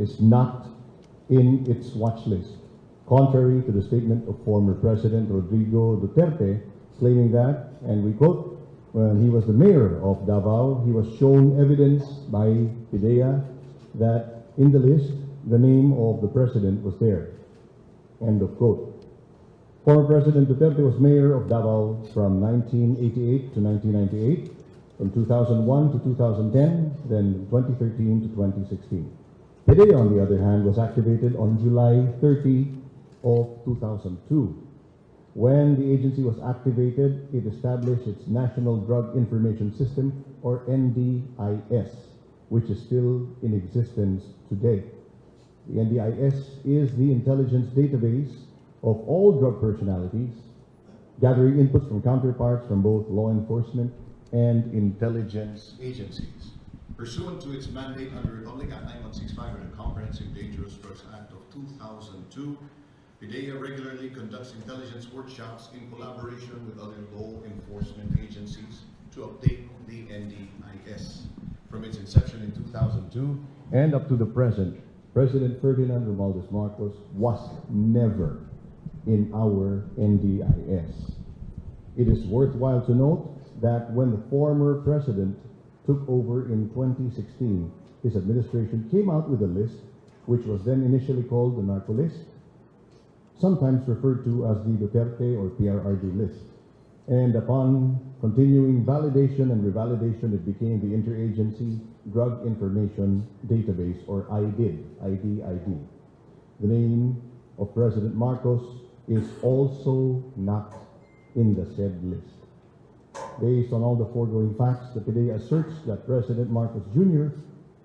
is not in its watch list, contrary to the statement of former President Rodrigo Duterte, claiming that, and we quote, when he was the mayor of Davao, he was shown evidence by PDEA that in the list, the name of the president was there. End of quote. Former President Duterte was mayor of Davao from 1988 to 1998, from 2001 to 2010, then 2013 to 2016. PDEA, on the other hand, was activated on July 30 of 2002. When the agency was activated, it established its National Drug Information System, or NDIS, which is still in existence today. The NDIS is the intelligence database of all drug personalities, gathering inputs from counterparts from both law enforcement and intelligence agencies. Pursuant to its mandate under Republic Act 9165 and the Comprehensive Dangerous Drugs Act of 2002, PDEA regularly conducts intelligence workshops in collaboration with other law enforcement agencies to update the NDIS. From its inception in 2002 and up to the present, President Ferdinand Romualdez Marcos was never in our NDIS. It is worthwhile to note that when the former president took over in 2016, his administration came out with a list, which was then initially called the Narco list, sometimes referred to as the Duterte or PRRD list. And upon continuing validation and revalidation, it became the Interagency Drug Information Database, or IDID. The name of President Marcos is also not in the said list. Based on all the foregoing facts, the PDEA asserts that President Marcos Jr.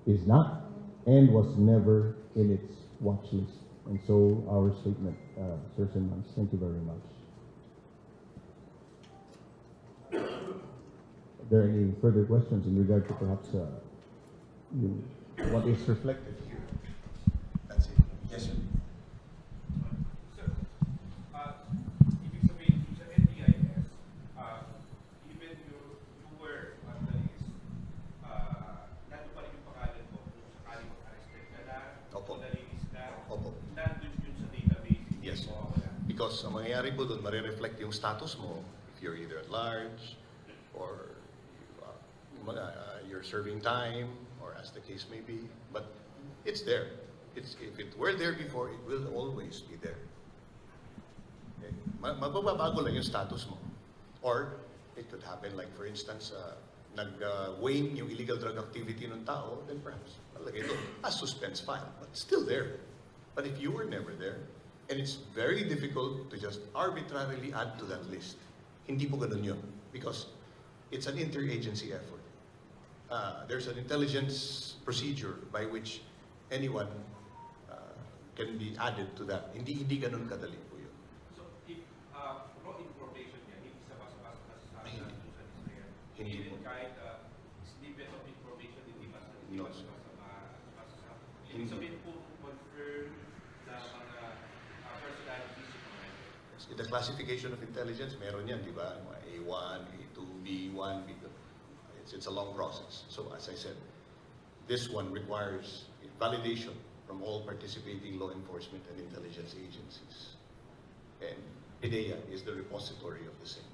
is not and was never in its watch list. And so our statement, sirs and ma'ams. Thank you very much. Are there any further questions in regard to perhaps what is reflected here? That's it. Yes, sir. Sir, ibig sabihin sa NDIS, even you were on the list, nandun pa rin yung pangalan mo kung sakaling arrested ka na, Opo. o nalilis na, Opo. nandun yun sa database. Hindi Yes. mo mawawala. Because ang mangyayari po doon, marireflect yung status mo if you're either at large or you're serving time, or as the case may be. But it's there. If it were there before, it will always be there. Okay? Magbabago lang yung status mo. Or it could happen like, for instance, nag-wane yung illegal drug activity ng tao, then perhaps malagay ito as suspense file, but still there. But if you were never there, and it's very difficult to just arbitrarily add to that list. Hindi po ganun yun, because it's an interagency effort. There's an intelligence procedure by which anyone can be added to that. Hindi ganun kadali po yun. So, if raw information yan, hindi sa basa-basa sa Hindi. Hindi even po. kahit snippet of information, hindi basa No, sir. sa Hindi. ibig sabihin po confirm na mga personalities yung mga ito. The classification of intelligence, meron yan, di ba? A1, A2, B1, B2. It's a long process. So as I said, this one requires validation from all participating law enforcement and intelligence agencies. And PDEA is the repository of the same.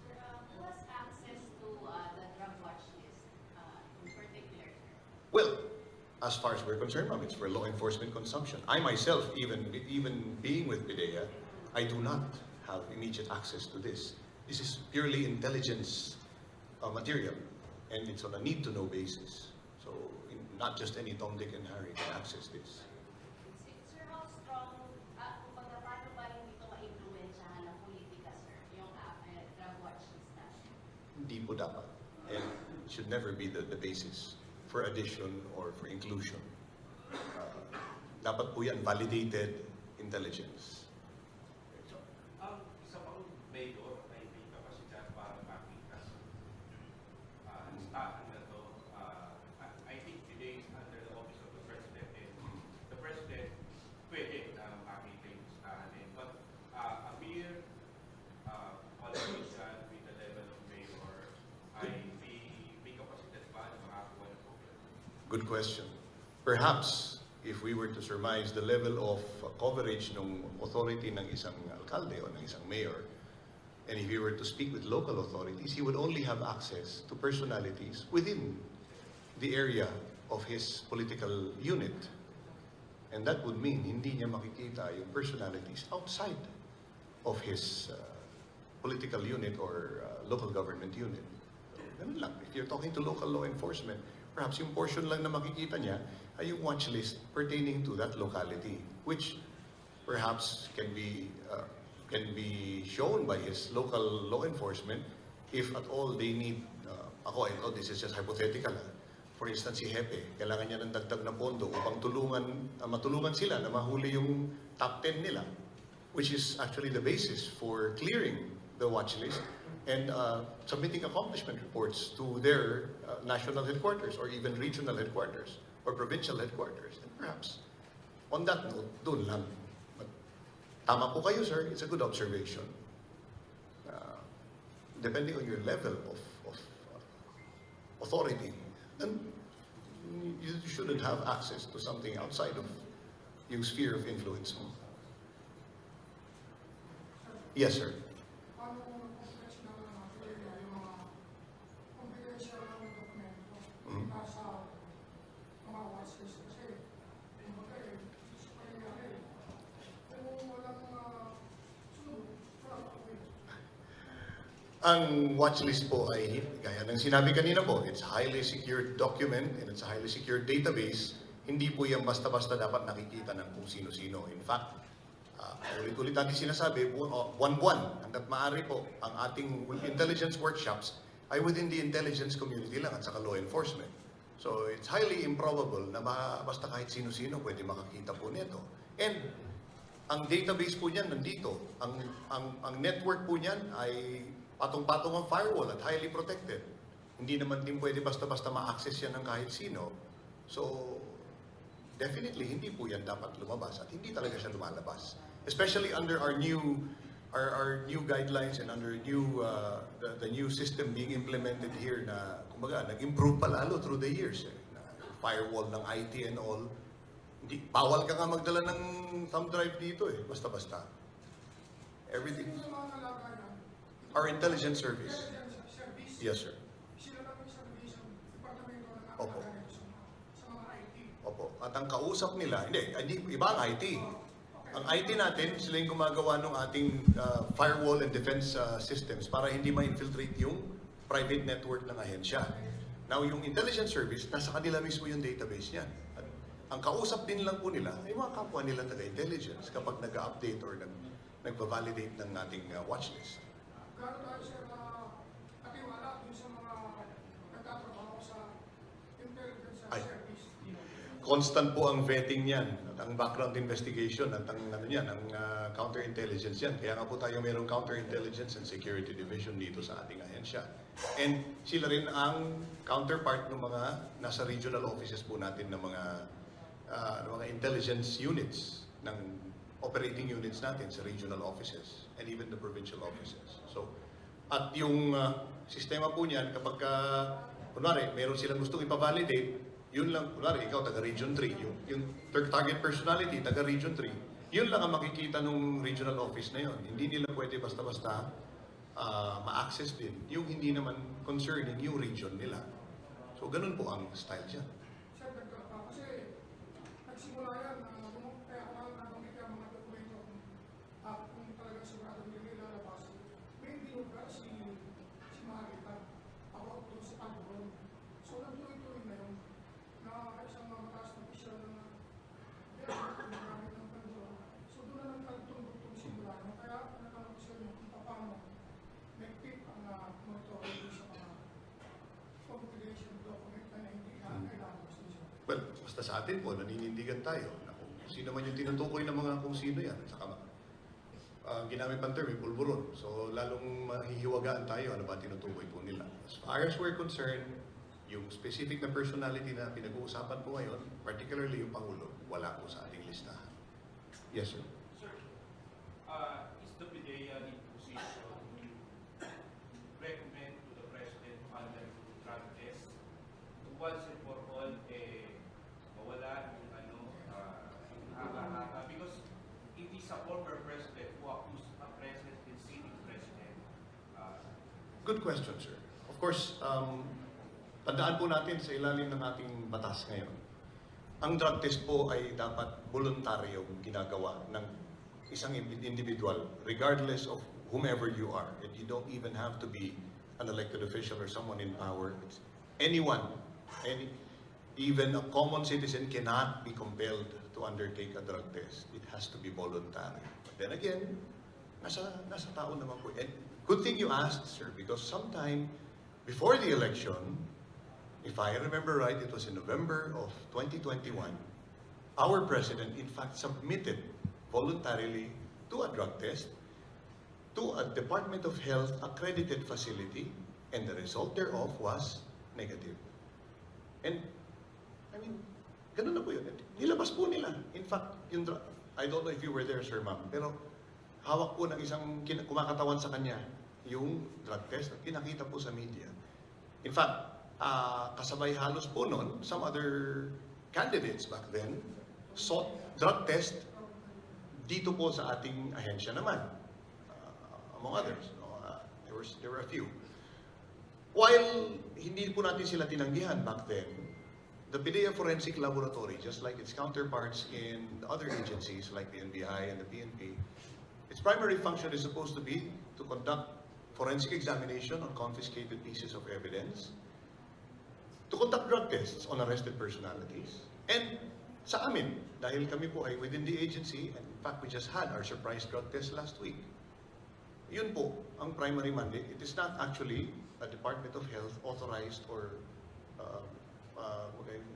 Sir, who has access to the drug watch list in particular? Well, as far as we're concerned, ma'am, it's for law enforcement consumption. I myself, even being with PDEA, I do not have immediate access to this. This is purely intelligence material, and it's on a need-to-know basis. So, not just any Tom, Dick, and Harry can access this. Sir, how strong, paano ba hindi ito ma-influensyahan ng politika, sir, yung drug watch list natin? Hindi po dapat. And it should never be the basis for addition or for inclusion. Dapat po yan validated intelligence. Isa pang mayor ay may kapasidad para makita sa listahan na to. I think today is under the office of the President. And the President pwede makita yung listahan. But a mere politician with the level of mayor ay may kapasidad ba na makakuha ng problem? Good question. perhaps, if we were to surmise the level of coverage ng authority ng isang alkalde o ng isang mayor, and if he were to speak with local authorities, he would only have access to personalities within the area of his political unit. And that would mean hindi niya makikita yung personalities outside of his political unit or local government unit. So, ganun lang. If you're talking to local law enforcement, perhaps yung portion lang na makikita niya ay yung watch list pertaining to that locality, which perhaps can be shown by his local law enforcement if at all they need. This is just hypothetical. For instance, si Hepe, kailangan niya ng dagdag na pondo upang matulungan sila na mahuli yung top 10 nila, which is actually the basis for clearing the watch list and submitting accomplishment reports to their national headquarters or even regional headquarters or provincial headquarters. And perhaps, on that note, doon lang. But, tama po kayo, sir. It's a good observation. Depending on your level of authority, then you shouldn't have access to something outside of yung sphere of influence mo. Yes, sir. Ang watchlist po ay, gaya ng sinabi kanina po, it's highly secured document and it's a highly secured database. Hindi po yan basta-basta dapat nakikita ng kung sino-sino. In fact, ulit-ulit natin sinasabi, buwan-buwan, hanggat maaari po, ang ating intelligence workshops ay within the intelligence community lang at saka law enforcement. So it's highly improbable na basta kahit sino-sino pwede makakita po nito. And ang database po niyan nandito. Ang network po niyan ay patong-patong ang firewall at highly protected. Hindi naman din pwede basta-basta ma-access yan ng kahit sino. So, definitely, hindi po yan dapat lumabas at hindi talaga siya lumalabas. Especially under our new guidelines and under the new system being implemented here na, kumbaga, nag-improve pa lalo through the years. Na firewall ng IT and all. Bawal ka nga magdala ng thumb drive dito basta-basta. Everything. Our intelligence service. Yes, sir. Opo. Opo. At ang kausap nila, hindi, iba ang IT. Ang IT natin, sila yung gumagawa ng ating firewall and defense systems para hindi ma-infiltrate yung private network ng ahensya. Now, yung intelligence service, nasa kanila mismo yung database niyan. At ang kausap din lang po nila ay mga kapwa nila taga-intelligence kapag nag-update or nag-validate ng ating watchlist. Gano'n tayo sir na natiwala dun sa mga nagtatrabaho sa intelligence service? Constant po ang vetting niyan, at ang background investigation, at ang counterintelligence yan. Kaya nga po tayo mayroong counterintelligence and security division dito sa ating ahensya. And sila rin ang counterpart ng mga nasa regional offices po natin ng mga intelligence units, ng operating units natin sa regional offices and even the provincial offices. So, at yung sistema po niyan, kapag kunwari, meron silang gustong ipavalidate, yun lang, kunwari, ikaw taga Region 3, yung target personality taga Region 3, yun lang ang makikita ng regional office na yun. Hindi nila pwede basta-basta ma-access din yung hindi naman concerning yung region nila. So, ganun po ang style dyan. Sir, kasi nagsimula yan, kaya ako nabanggit yung mga dokumento kung talagang sigurado nila ilalabas. May binuga si Mahalitan about doon sa Panoorin. So, nagtuloy-tuloy na yun na isang mataas na opisyal na gamit ng Panoorin. So, doon na nagtagtong-tugtong simula. Kaya natanong ko sa inyo kung paano nag-tip ang monitoring sa mga confidential document na hindi kailangan gusto siya. Well, basta sa atin po, naninindigan tayo na kung sino man yung tinutukoy ng mga kung sino yan. Saka ginamit pang term, pulburon. So, lalong mahihiwagaan tayo ano ba tinutukoy po nila. As far as we're concerned, yung specific na personality na pinag-uusapan po ngayon, particularly yung Pangulo, wala po sa ating listahan. Yes, sir. Sir, is the PDEA in position to recommend to the President under drug test to once and for all, mawala Good question, sir. Of course, tandaan po natin sa ilalim ng ating batas ngayon, ang drug test po ay dapat voluntaryong ginagawa ng isang individual, regardless of whomever you are. And you don't even have to be an elected official or someone in power. It's anyone, even a common citizen cannot be compelled to undertake a drug test. It has to be voluntary. But then again, nasa tao naman po. And good thing you asked, sir, because sometime before the election, if I remember right, it was in November of 2021, our president in fact submitted voluntarily to a drug test to a Department of Health accredited facility, and the result thereof was negative. And, I mean, ganun na po yun. Nilabas po nila. In fact, I don't know if you were there, Sir Ma'am, pero hawak po ng isang kumakatawan sa kanya yung drug test at pinakita po sa media. In fact, kasabay halos po nun, some other candidates back then sought drug test dito po sa ating ahensya naman. Among others, there were a few. While hindi po natin sila tinanggihan back then, the PDEA Forensic Laboratory, just like its counterparts in the other agencies like the NBI and the PNP, its primary function is supposed to be to conduct forensic examination on confiscated pieces of evidence, to conduct drug tests on arrested personalities, and sa amin, dahil kami po ay within the agency, and in fact we just had our surprise drug test last week. Yun po ang primary mandate. It is not actually a Department of Health authorized or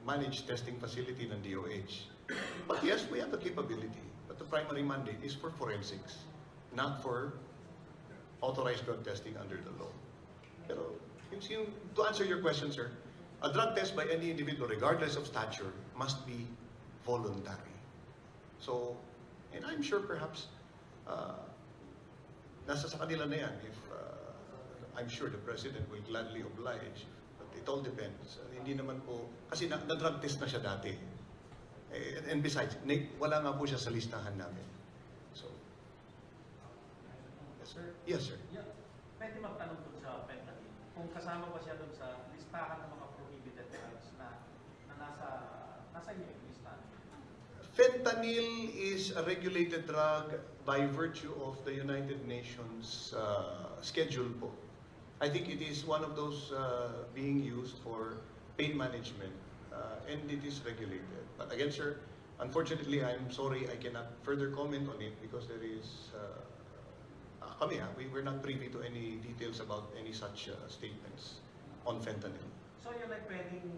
managed testing facility ng DOH. But yes, we have the capability. But the primary mandate is for forensics, not for authorized drug testing under the law. Pero, to answer your question, sir, a drug test by any individual, regardless of stature, must be voluntary. So, and I'm sure perhaps, nasa sa kanila na yan. If, I'm sure the President will gladly oblige. But it all depends. Hindi naman po, kasi na-drug test na siya dati. And besides, wala nga po siya sa listahan namin. So, yes, sir. Yes, sir. Yeah. Pwede magtanong dun sa fentanyl. Kung kasama pa siya dun sa listahan ng mga prohibited drugs na nasa inyo yung listahan. Fentanyl is a regulated drug by virtue of the United Nations schedule po. I think it is one of those being used for pain management and it is regulated. But again, sir, unfortunately, I'm sorry I cannot further comment on it because there is, we're not privy to any details about any such statements on fentanyl. So you're like pwedeng